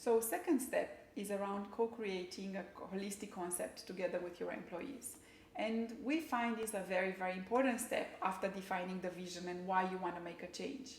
So second step is around co-creating a holistic concept together with your employees. And we find this a very, very important step after defining the vision and why you want to make a change.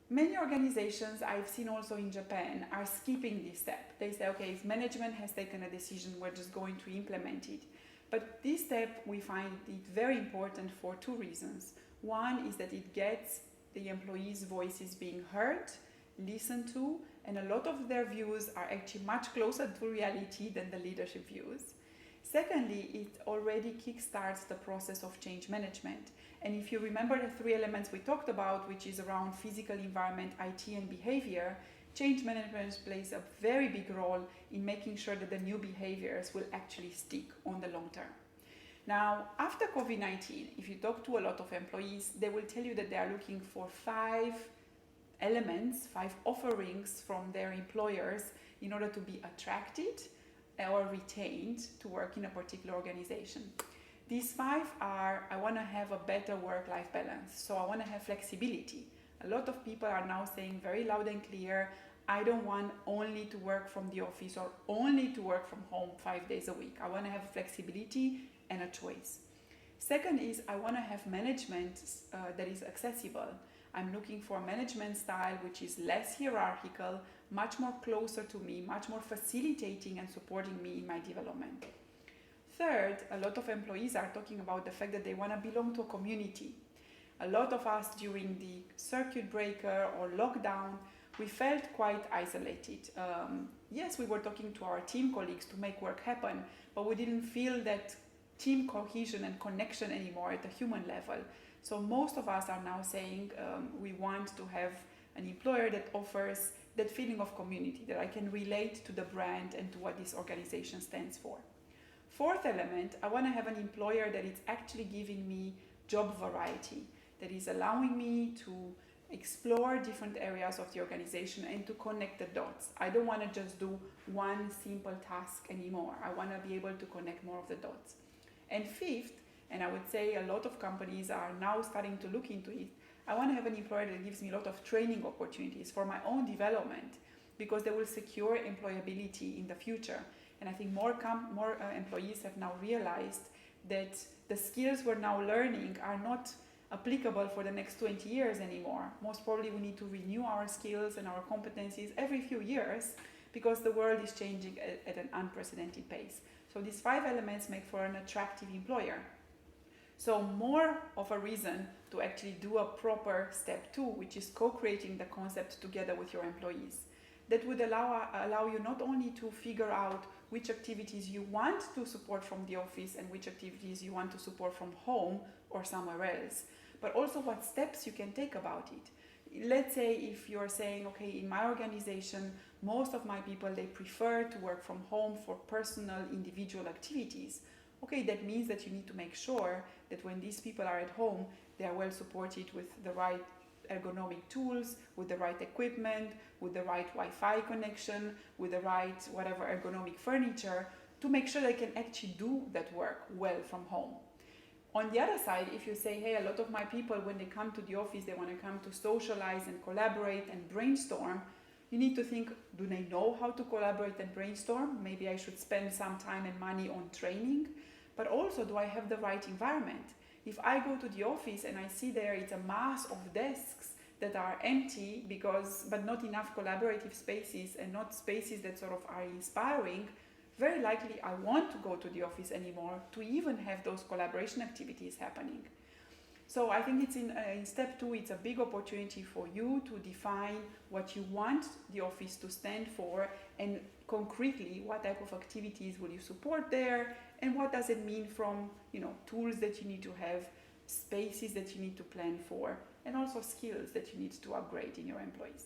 Many organizations I've seen also in Japan are skipping this step. They say, okay, if management has taken a decision, we're just going to implement it. But this step, we find it very important for two reasons. One is that it gets the employees' voices being heard, listened to, and a lot of their views are actually much closer to reality than the leadership views. Secondly, it already kickstarts the process of change management. And if you remember the three elements we talked about, which is around physical environment, IT, and behavior, change management plays a very big role in making sure that the new behaviors will actually stick on the long term. Now, after COVID-19, if you talk to a lot of employees, they will tell you that they are looking for 5 elements, 5 offerings from their employers in order to be attracted or retained to work in a particular organization. These 5 are, I want to have a better work-life balance, so I want to have flexibility. A lot of people are now saying very loud and clear, I don't want only to work from the office or only to work from home 5 days a week. I want to have flexibility and a choice. Second is I want to have management that is accessible. I'm looking for a management style which is less hierarchical, much more closer to me, much more facilitating and supporting me in my development. Third, a lot of employees are talking about the fact that they want to belong to a community. A lot of us during the circuit breaker or lockdown, we felt quite isolated. Yes, we were talking to our team colleagues to make work happen, but we didn't feel that team cohesion and connection anymore at a human level. So most of us are now saying we want to have an employer that offers that feeling of community, that I can relate to the brand and to what this organization stands for. Fourth element, I want to have an employer that is actually giving me job variety, that is allowing me to explore different areas of the organization and to connect the dots. I don't want to just do one simple task anymore. I want to be able to connect more of the dots. And fifth, and I would say a lot of companies are now starting to look into it, I want to have an employer that gives me a lot of training opportunities for my own development, because they will secure employability in the future. And I think more employees have now realized that the skills we're now learning are not applicable for the next 20 years anymore. Most probably we need to renew our skills and our competencies every few years, because the world is changing at an unprecedented pace. So these 5 elements make for an attractive employer. So more of a reason to actually do a proper step 2, which is co-creating the concept together with your employees. That would allow you not only to figure out which activities you want to support from the office and which activities you want to support from home or somewhere else, but also what steps you can take about it. Let's say if you're saying, okay, in my organization, most of my people, they prefer to work from home for personal, individual activities. Okay, that means that you need to make sure that when these people are at home, they are well supported with the right ergonomic tools, with the right equipment, with the right Wi-Fi connection, with the right whatever ergonomic furniture, to make sure they can actually do that work well from home. On the other side, if you say, hey, a lot of my people, when they come to the office, they want to come to socialize and collaborate and brainstorm, you need to think, do they know how to collaborate and brainstorm? Maybe I should spend some time and money on training. But also, do I have the right environment? If I go to the office and I see there it's a mass of desks that are empty but not enough collaborative spaces and not spaces that sort of are inspiring, very likely I won't to go to the office anymore to even have those collaboration activities happening. So I think it's in step 2, it's a big opportunity for you to define what you want the office to stand for, and concretely what type of activities will you support there, and what does it mean from tools that you need to have, spaces that you need to plan for, and also skills that you need to upgrade in your employees.